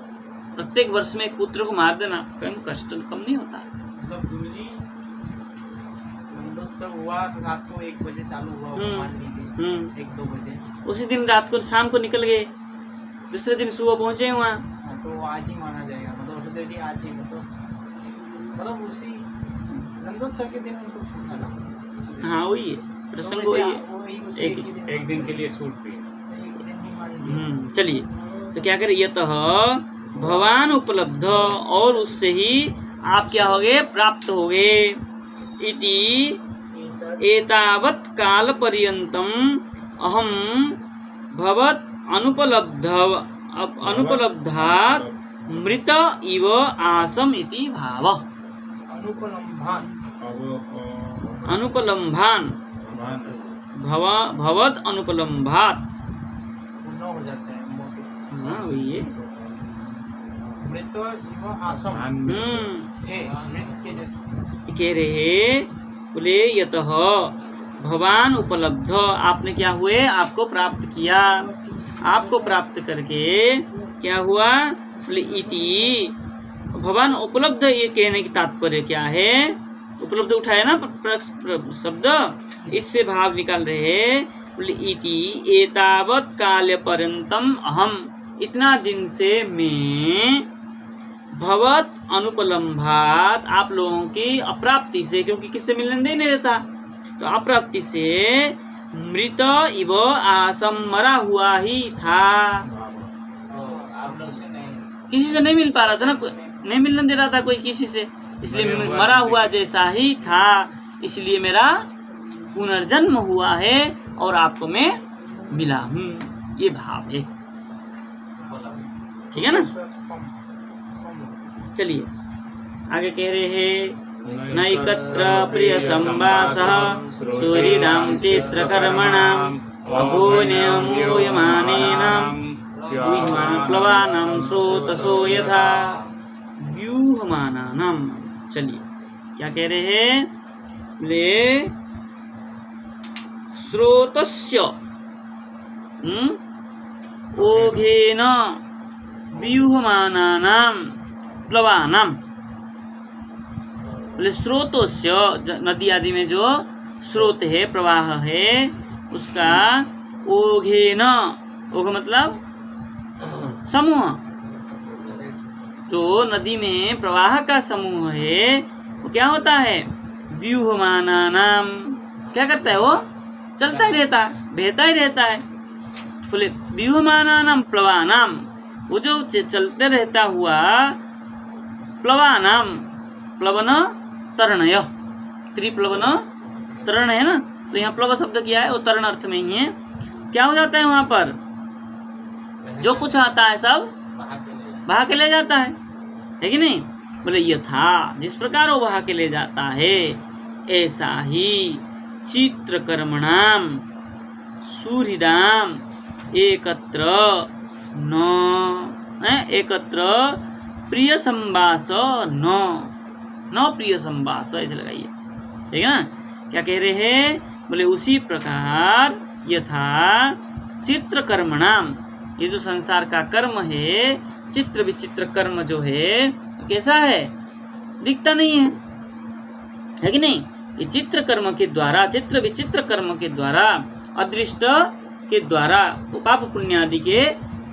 प्रत्येक वर्ष में एक पुत्र को मार देना कम कष्ट कम नहीं होता। मतलब गुरुजी नंदोत्सव हुआ रात को 1 बजे चालू हुआ होगा, मान लीजिए 1-2 बजे, उसी दिन रात को शाम को निकल गए, दूसरे दिन सुबह पहुंचे वहाँ। हाँ, तो आज ही माना जाएगा, मतलब ऑलरेडी आज ही, मतलब उसी नंदोत्सव के दिन उनको छूटना था। हाँ वही है प्रसंग, वही है एक ही। एक दिन के लिए छूट दी। चलिए तो क्या करें, ये तो भगवान उपलब्ध, और उससे ही आप क्या हो गए, प्राप्त हो गए। इति एतावत् काल पर्यन्तम अहम भवत अनुपलब्धात् मृत इव आसम इति भाव। अनुपलम्भान भवत अनुपलम्भात, हो जाता है मोटे। हाँ वही है। मृत इव आसम थे, मृत के जैसे कह रहे बोले यतः भगवान उपलब्ध, आपने क्या हुए, आपको प्राप्त किया, आपको प्राप्त करके क्या हुआ, बोले इति भगवान उपलब्ध, ये कहने की तात्पर्य क्या है, उपलब्ध उठाया ना शब्द, इससे भाव निकाल रहे। बोले इति एतावत् काल पर्यंतम अहम, इतना दिन से मैं भवत अनुपलम्भात, आप लोगों की अप्राप्ति से, क्योंकि किससे मिलने दे नहीं रहता, तो अप्राप्ति से मृत इव आसम, मरा हुआ ही था, आप लोग से नहीं, किसी से नहीं मिल पा रहा था ना, नहीं मिलने दे रहा था कोई किसी से, इसलिए मरा हुआ जैसा ही था, इसलिए मेरा पुनर्जन्म हुआ है और आपको मैं मिला हूँ, ये भाव है। ठीक है ना। चलिए आगे कह रहे हैं, नैकत्र प्रिय संवासः सूरिदां चित्रकर्मणाम् अभून्यमूयमानेनां व्यूहमानप्लवानां स्रोतसो यथा व्यूहमानानां। चलिए क्या कह रहे हैं, ले स्रोतस्य ओघेन व्यूहमानानां प्लवानां, बोले स्रोतस्य, नदी आदि में जो स्रोत है, प्रवाह है, उसका ओघेन, ओघ मतलब समूह, जो नदी में प्रवाह का समूह है वो क्या होता है, व्यूहमानानां, क्या करता है, वो चलता ही रहता है, बहता ही रहता है। बोले व्यूहमानानां प्लवानां, वो जो चलते रहता हुआ, प्लवानां, प्लवन तरणय, त्रिप्लवन तरण है ना, तो यहाँ प्लव शब्द किया है, वो तरण अर्थ में ही है। क्या हो जाता है वहां पर, जो कुछ आता है सब बहा के ले जाता है कि नहीं। बोले यथा, जिस प्रकार वो बहा के ले जाता है, ऐसा ही चित्रकर्मणाम सुहृदाम एकत्र न, एकत्र प्रिय संवास न प्रिय संवास, ऐसे लगाइए, ठीक है ना। क्या कह रहे हैं, बोले उसी प्रकार यथा चित्रकर्मणाम, ये जो संसार का कर्म है, चित्र विचित्र कर्म जो है कैसा है, दिखता नहीं है कि नहीं। ये चित्र कर्म के द्वारा, चित्र विचित्र कर्म के द्वारा, अदृष्ट के द्वारा, पाप पुण्य आदि के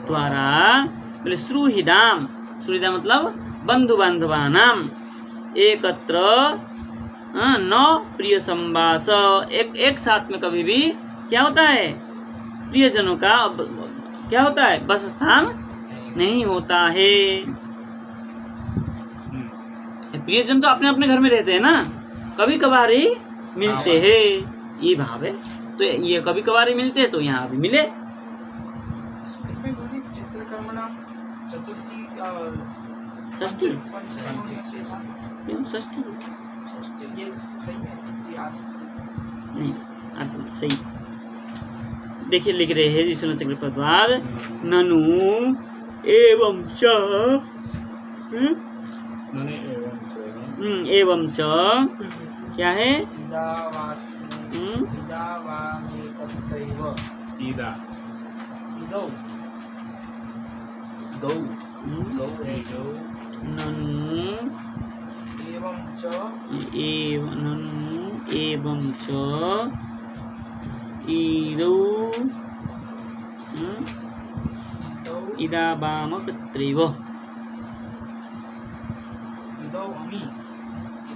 द्वारा, बोले सुहृदाम, सुहृदा मतलब बंधु बांधवानाम, एकत्र न प्रिय संवास, एक साथ में कभी भी क्या होता है, प्रियजनों का क्या होता है, बस स्थान नहीं होता है। प्रियजन तो अपने अपने घर में रहते हैं ना, कभी कभार ही मिलते हैं, ये भाव है। तो ये कभी कभार ही मिलते हैं, तो यहाँ भी मिले। इसमें दूसरी चित्रकर्मणा चतुर्थी षष्ठी, पंचमी, षष्ठी ये सही है, ये आज नहीं, सही देखिए लिख रहे हैं विष्णु चक्र पदवाद ननु एवं च एवं च क्या है इदावामेकत्रैव ईदा इदौ दौ हम्म, दौ है दौ ननु एवं च ननु एवं च ईदौ इदौ इदावामकत्रैव इदौ अमि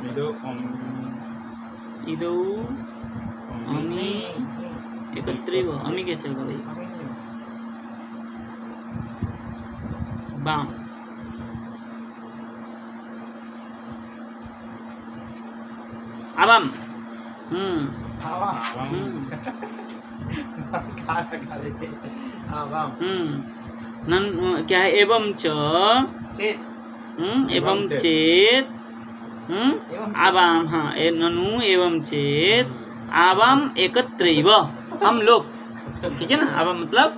इदो इदौ अमि एकत्रैव अमि कैसे होगा भाई बाम आवाम आवाम आवाम नन क्या है एवं च चेत एवं चेत आवाम हाँ ननु एवं चेत आवाम एकत्रैव हम लोग ठीक है ना आवाम मतलब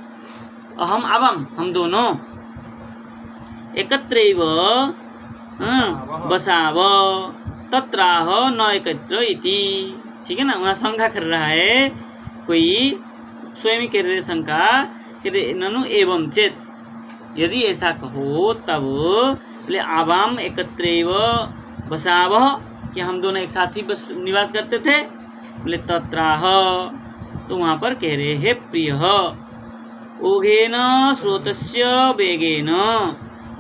हम आवाम हम दोनों एकत्रैव बसाव तत्राह न एकत्र इति ठीक है ना वहाँ शंका कर रहा है कोई स्वयं कह रहे शंका कि ननु एवं चेत यदि ऐसा कहो तब बोले आवाम एकत्रैव बसाव कि हम दोनों एक साथ ही बस निवास करते थे बोले तत्राह तो वहाँ पर कह रहे हैं प्रिय ओघेन स्रोतस्य वेगेन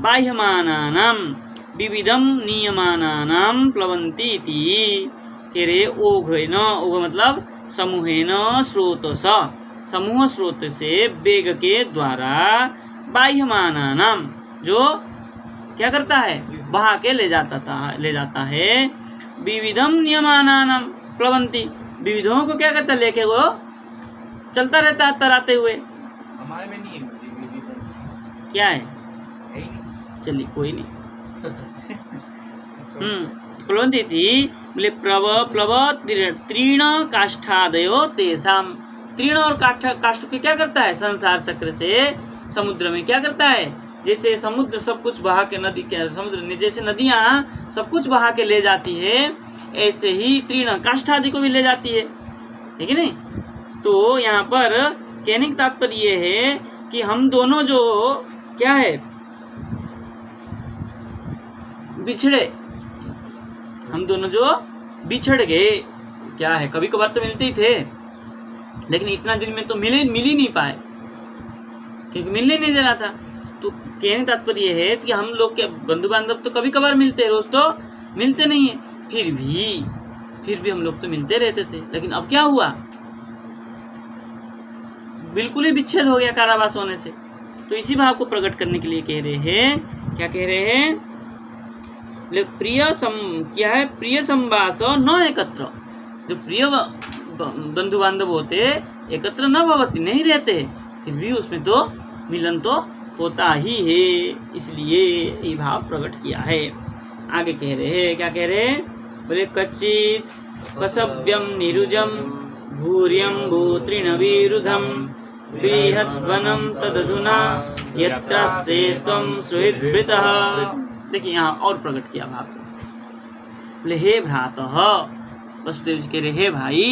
बाह्यमानानां विविधम नियमानानां प्लवन्ति इति कह रहे ओघेन ओघ मतलब समूहेन स्रोतस समूह स्रोत से वेग के द्वारा बाह्यमानानां जो क्या करता है बहा के ले जाता है विविधम नियमानानां प्लवन्ति विविधों को क्या करता है लेके वो चलता रहता है तराते हुए हमारे में नहीं है क्या है है ही नहीं। चलिए कोई नहीं प्लवन्ति थी बोले प्लव तीर्ण काष्ठादयो तेसाम तीर्ण और काष्ठ को क्या करता है संसार चक्र से समुद्र में क्या करता है जैसे समुद्र सब कुछ बहा के नदी के समुद्र जैसे नदियाँ सब कुछ बहा के ले जाती है ऐसे ही तीर्ण काष्ठ आदि को भी ले जाती है ठीक है नहीं। तो यहाँ पर कहने का तात्पर्य ये है कि हम दोनों जो क्या है बिछड़े हम दोनों जो बिछड़ गए क्या है कभी कभार तो मिलते ही थे लेकिन इतना दिन में तो मिल ही नहीं पाए क्योंकि मिलने नहीं दे रहा था। तो कहने का तात्पर्य यह है कि हम लोग के बंधु बांधव तो कभी कभार मिलते हैं रोज तो मिलते नहीं है फिर भी हम लोग तो मिलते रहते थे लेकिन अब क्या हुआ बिल्कुल ही विच्छेद हो गया कारावास होने से। तो इसी भाव को प्रकट करने के लिए कह रहे हैं क्या कह रहे हैं क्या है प्रिय संवास न एकत्र जो प्रिय बंधु बांधव होते एकत्र न भवती नहीं रहते फिर भी उसमें तो मिलन तो होता ही है इसलिए ये भाव प्रकट किया है। आगे कह रहे हैं क्या कह रहे हैं बोले कच्चित कसव्यम निरुजम भूर्यम भूतृणविरुधम बृहद्वनम तदधुना यत्र से त्वं सुहृद्वृतः। देखिए यहाँ और प्रकट किया भाव बोले हे भ्रातः वसुदेव जी कह रहे हे भाई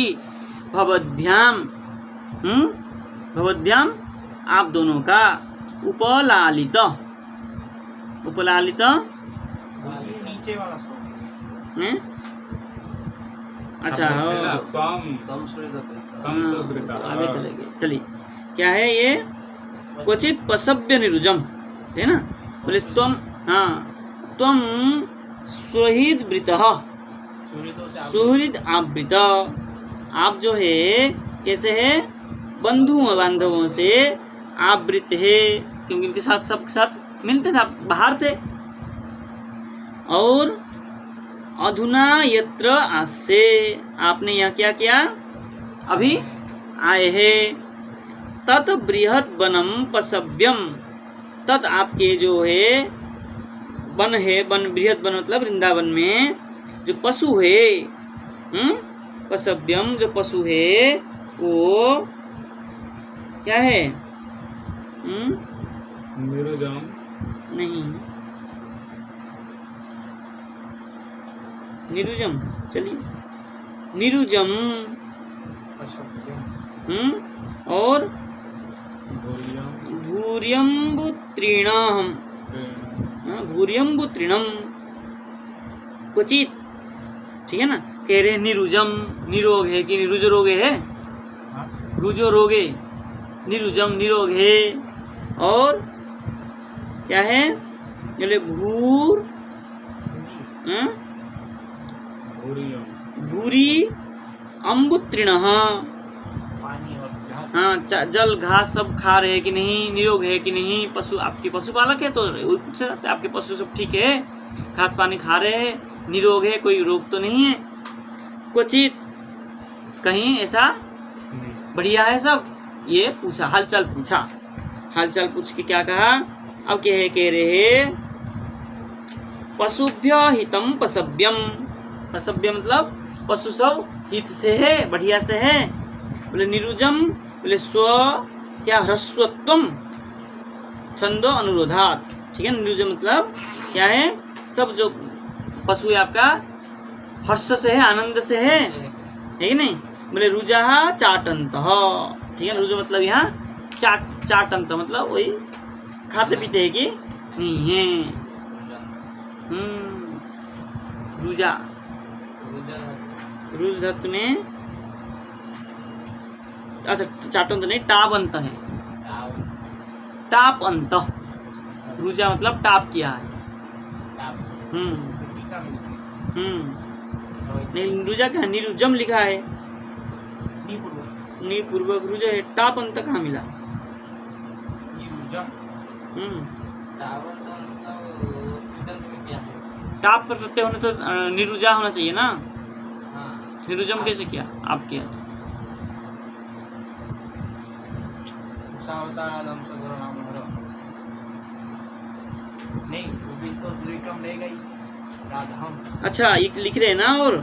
भवद्भ्याम आप दोनों का उपलालित नीचे वाला श्लोक हैं? अच्छा तम सुहृदः आगे चलेंगे चलिए क्या है ये क्वचित पसव्य निरुजम है ना बोले त्वं सुहृद वृतः सुहृद आवृत आप जो है कैसे है बंधु बांधवों से आवृत है क्योंकि उनके साथ सबके साथ मिलते थे बाहर थे। और अधुना यत्र आसे आपने यहाँ क्या किया अभी आए हैं तत् बृहत् वनम पसव्यम तत् आपके जो है वन बृहत् वन मतलब वृंदावन में जो पशु है पसव्यम जो पशु है वो क्या है? निरुजम नहीं, निरुजम, चलिए निरुजम। और भूरियम भूर्यम्बुत्रीणाम, भूर्यम्बुत्रीणम क्वचित, ठीक है ना। कह रहे हैं निरुजम, निरोग है कि निरुज रोगे है, रुजो रोगे, निरुजम निरोग है। और क्या है? बोले भूर भूरियम भूरी अम्बुत्रीण, पानी और घास। हाँ, जल घास सब खा रहे हैं कि नहीं, निरोग है कि नहीं। पशु, आपके पशुपालक है तो वही पूछ रहा था, आपके पशु सब ठीक है, घास पानी खा रहे हैं, निरोग है, कोई रोग तो नहीं है। क्वचित, कहीं ऐसा बढ़िया है सब, ये पूछा, हालचाल पूछा। हालचाल पूछ के क्या कहा? अब कह रहे हैं पशुभ्य हितम पशव्यम। पशव्य मतलब पशु सब हित से है, बढ़िया से है। बोले निरुजम, बोले स्व क्या ह्रस्वत्वम छंदो अनुरोधात, ठीक है। निरुजम मतलब क्या है? सब जो पशु है आपका हर्ष से है, आनंद से है कि नहीं। बोले रुजाहा चाटंत, ठीक है। रुजो मतलब यहाँ चाटंत मतलब वही खाते पीते है कि नहीं है। रुजा, रुज धातु ने, अच्छा चाटंत नहीं, टाप अंत है, टाप अंत। रुजा मतलब टाप किया है। नहीं, रुजा क्या, निरुजम लिखा है, निपूर्वक रुजा है। टाप अंत कहाँ मिला? टाप पर प्रत्यय होने तो निरुजा होना चाहिए ना। निरुजम कैसे किया? आप किया नहीं, वो भी तो द्विकम रहेगा ही, राधम। अच्छा, ये लिख रहे हैं ना। और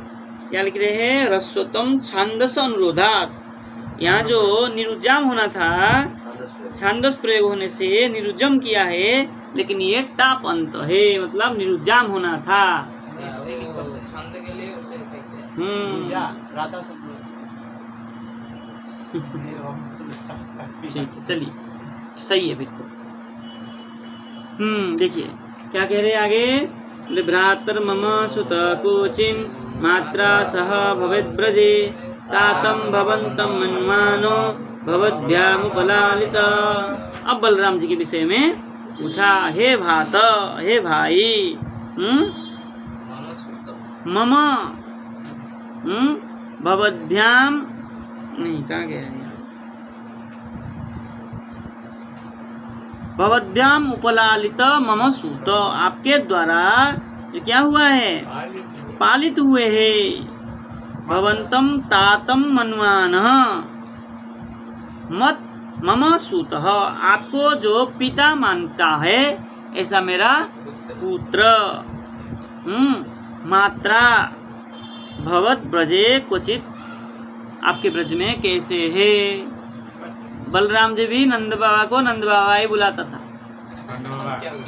क्या लिख रहे हैं? रस्वतम छांदस अनुरोधात। यहाँ जो निरुजाम होना था, छांदस प्रयोग होने से निरुजम किया है, लेकिन ये टाप अंत है, मतलब निरुजाम होना था। छंद के लिए उसे ऐसा किया। राधा सब ठीक है, चलिए सही है फिर तो। देखिए क्या कह रहे हैं आगे। भ्रातर मम सुत कोचिम मात्रा सह भवेद्ब्रजे तातम भवंतम मन्मानो भवद्भ्यामुपलालित। अब बलराम जी के विषय में पूछा, हे भात, हे भाई, मम भवद्भ्याम, नहीं कहाँ गया है, भवद्भ्याम उपलालित मम सूत, आपके द्वारा जो क्या हुआ है, पालित हुए है। भवंतम तातम मन्वान मत मम सूत, आपको जो पिता मानता है ऐसा मेरा पुत्र। मात्रा भवत ब्रजे क्वचित, आपके ब्रज में कैसे है। बलराम जी भी नंद बाबा को नंद बाबा ही बुलाता था।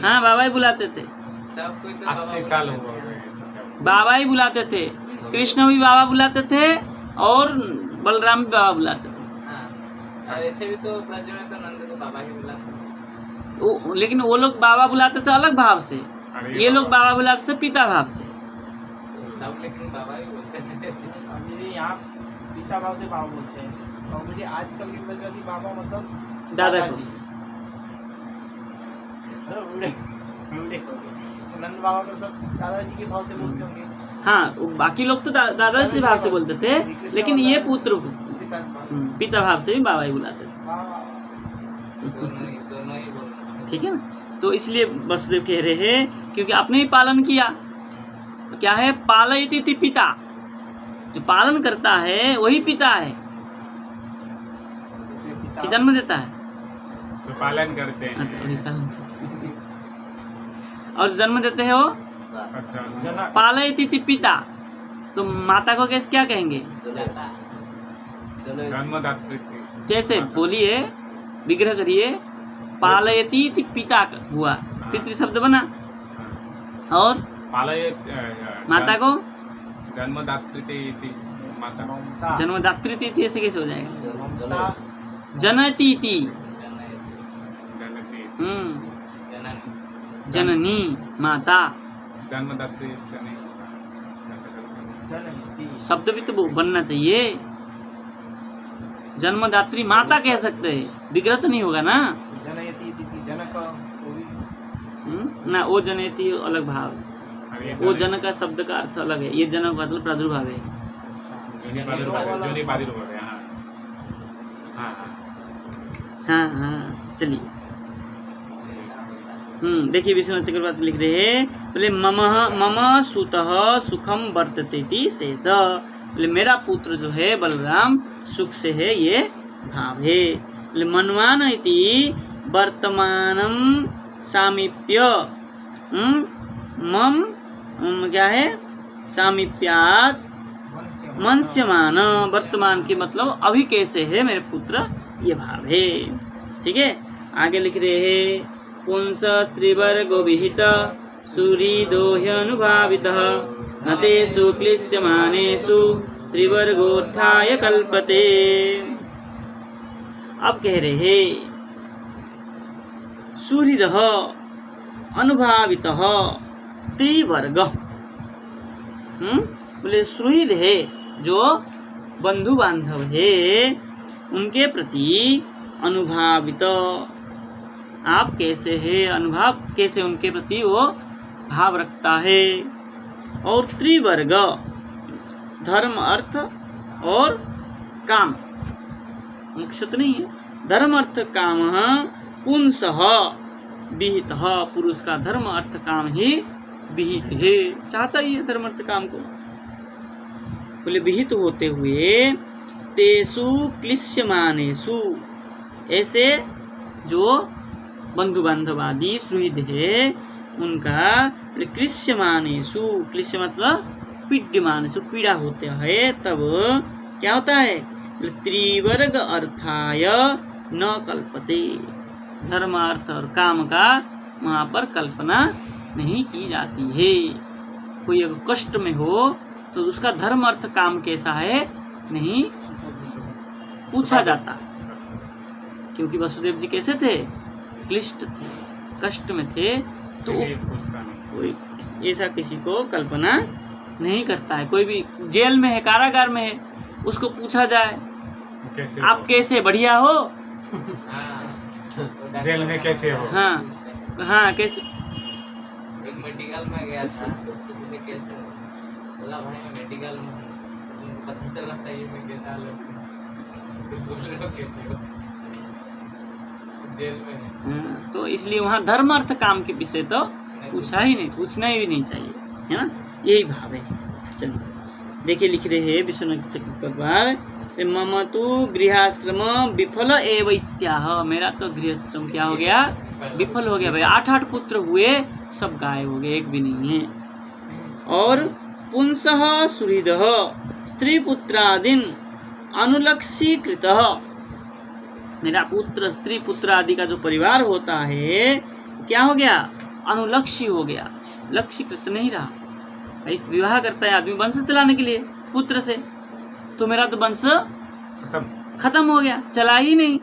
हाँ, बाबा ही बुलाते थे। सब कोई तो 80 साल हुआ बाबा ही बुलाते थे। कृष्ण भी बाबा बुलाते थे और बलराम भी बाबा बुलाते थे। हाँ, ऐसे भी तो ब्रज में तो नंद को बाबा ही बुलाते। लेकिन वो लोग बाबा बुलाते थे अलग भाव से, ये लोग बाबा बुलाते थे पिता भाव से। सब लेकिन बाबा ही बोलते थे। मेरे यहाँ पिता भाव से बाबा बोलते हैं, और मुझे आजकल की बजती बाबा मतलब दादाजी। नंद बाबा को सब दादाजी के भाव से बोलते होंगे। हाँ, बाकी लोग तो दादाजी भाव से बोलते थे, लेकिन ये पुत्र पिता भाव से भी बाबा ही बुलाते थे। दोनों ही बोलते। ठीक है ना। तो इसलिए वसुदेव कह रहे हैं क्योंकि आपने ही पालन किया। तो क्या है, पालयति पिता, जो पालन करता है वही पिता है कि जन्म देता है। तो पालन करते हैं। अच्छा, वही पालन करते हैं। और जन्म देते हैं वो अच्छा, पालयति पिता। तो माता को कैसे क्या कहेंगे, जन्मदात्री। कैसे बोलिए? विग्रह करिए, पालयती इति पिता का हुआ, पितृ शब्द बना, और पालय माता को जन्मदात्री इति माता ममता जन्मदात्री इति, ऐसे कैसे हो जाएगा? ममता जनयति इति, जनती जननी जननी माता, जन्मदात्री से नहीं ऐसा करते हैं। जनयति शब्द भी तो बनना चाहिए। जन्मदात्री माता कह सकते हैं, विग्रह तो नहीं होगा ना। जनयति इति जनक वो भी ना, वो जनयति अलग भाव, और ये वो जन का शब्द का अर्थ अलग है, ये जनक मतलब प्रादुर्भाव है। जोनी बादिर हो गया। हाँ हाँ हाँ, चलिए। देखिए विश्वनाथ चक्रवर्ती लिख रहे हैं, बोले मम सुतः सुखम वर्तते इति शेष, बोले मेरा पुत्र जो है बलराम सुख से है, ये भाव है। बोले मनवान इति वर्तमानम सामीप्य, मम क्या है? सामीप्यात मनस्यमान, वर्तमान के मतलब अभी कैसे है मेरे पुत्र, ये भाव है। ठीक है, आगे लिख रहे हैं, पुंस स्त्रीवर्गो विहित सूरिदो ह्यनुभावितः न तेषु क्लिश्यमानेषु त्रिवर्गोत्थाय कल्पते। अब कह रहे हैं, सूरिदः अनुभावितः त्रिवर्ग, बोले सुहृद है, जो बंधु बांधव है, उनके प्रति अनुभावित, आप कैसे है, अनुभाव कैसे उनके प्रति वो भाव रखता है। और त्रिवर्ग, धर्म अर्थ और काम, मुख्य तो नहीं है, धर्म अर्थ काम पुंसः विहित, पुरुष का धर्म अर्थ काम ही विहित है, चाहता ही है धर्म अर्थ काम को। बोले विहित होते हुए तेसु क्लिश्यमानेषु, ऐसे जो बंधु बांधव आदि सुहृद है उनका, क्लिश्यमानेषु, क्लिश्य मतलब पीड्यमानेषु, पीड़ा होते है, तब क्या होता है? त्रिवर्ग अर्थाय न कल्पते, धर्म अर्थ और काम का वहाँ पर कल्पना नहीं की जाती है। कोई अगर कष्ट में हो तो उसका धर्म अर्थ काम कैसा है नहीं पूछा जाता, क्योंकि वसुदेव जी कैसे थे? क्लिष्ट थे, कष्ट में थे, तो कोई ऐसा किसी को कल्पना नहीं करता है। कोई भी जेल में है, कारागार में है, उसको पूछा जाए आप कैसे, बढ़िया हो? जेल में कैसे हो? हाँ कैसे? एक मेडिकल में गया था, उसको पूछे कैसे हो, बोला भाई मैं मेडिकल में हूँ, पता चलना चाहिए मैं कैसा हालत में, फिर बोल रहे हो कैसे हो, जेल में है। तो इसलिए वहाँ धर्म अर्थ काम के विषय तो पूछा ही नहीं, पूछना ही नहीं चाहिए, है ना, यही भाव है। चलिए देखिए, लिख रहे हैं विश्वनाथ चक्रवर्ती, मम तो गृहाश्रम विफल एव इत्याह, मेरा तो गृहाश्रम क्या हो गया? विफल हो गया भाई। 8 पुत्र हुए, सब गायब हो गए, एक भी नहीं है। और पुंसः सुहृदः स्त्री पुत्रादीन अनुलक्षीकृत, मेरा पुत्र स्त्री पुत्र आदि का जो परिवार होता है क्या हो गया? अनुलक्षी हो गया, लक्ष्यकृत नहीं रहा। इस विवाह करता है आदमी वंश चलाने के लिए पुत्र से, तो मेरा तो वंश खत्म हो गया, चला ही नहीं।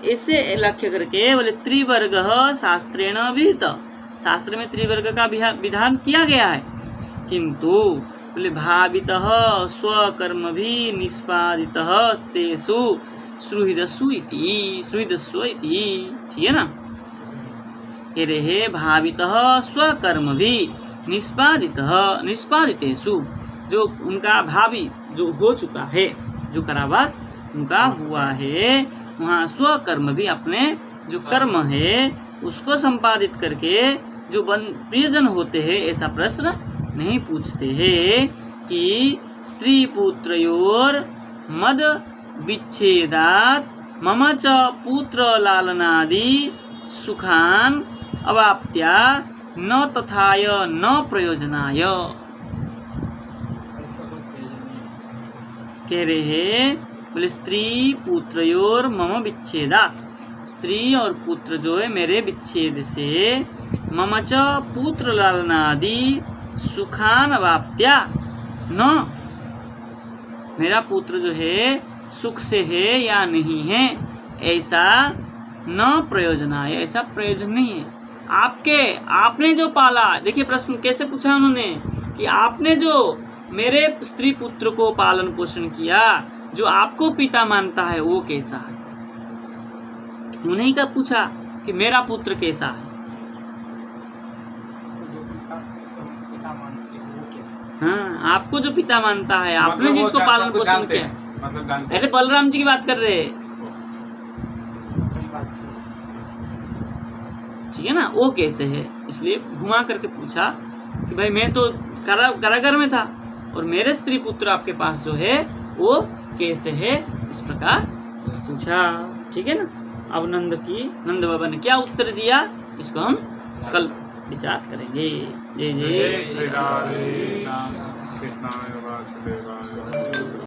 इसे लक्ष्य करके बोले त्रिवर्ग शास्त्रेण विहित, शास्त्र में त्रिवर्ग का विधान किया गया है, किंतु बोले भावितः स्वकर्म भी निष्पादितः तेषु सुहृदस्सु इति, सुहृदस्व इति, ठीक है ना। कह रहे भावितः स्वकर्म भी निष्पादितः निष्पादितेषु, जो उनका भावी जो हो चुका है, जो कारावास उनका हुआ है, वहाँ स्वकर्म भी अपने जो कर्म है उसको संपादित करके जो प्रियजन होते हैं, ऐसा प्रश्न नहीं पूछते हैं कि स्त्री पुत्रयोर मद विच्छेदात मम च पुत्र लालनादि सुखान अवाप्त्या न तथाय न प्रयोजनाय। कह रहे हैं बोले स्त्री पुत्रयोर मम विच्छेदात, स्त्री और पुत्र जो है मेरे विच्छेद से मम च पुत्र लालनादि सुखान वाप्त्या न, मेरा पुत्र जो है सुख से है या नहीं है ऐसा न प्रयोजना, ऐसा प्रयोजन नहीं है। आपने जो पाला, देखिए प्रश्न कैसे पूछा उन्होंने कि आपने जो मेरे स्त्री पुत्र को पालन पोषण किया, जो आपको पिता मानता है वो कैसा है। उन्हीं का पूछा कि मेरा पुत्र कैसा है। जो पिता मानते हैं वो कैसे। हाँ, आपको जो पिता मानता है, आपने मतलब वो जिसको क्या पालन सबको पोषण जानते किया। हैं, मतलब जानते हैं। अरे बलराम जी की बात कर रहे हैं, वही बात है। ठीक है ना, वो कैसे है। इसलिए घुमा करके पूछा कि भाई मैं तो कारागार में था और मेरे स्त्री पुत्र आपके पास जो है वो कैसे है, इस प्रकार पूछा। ठीक है ना। अब नंद बाबा ने क्या उत्तर दिया, इसको हम कल विचार करेंगे। जय जय जय श्री राधे श्याम कृष्णाय वासुदेवाय।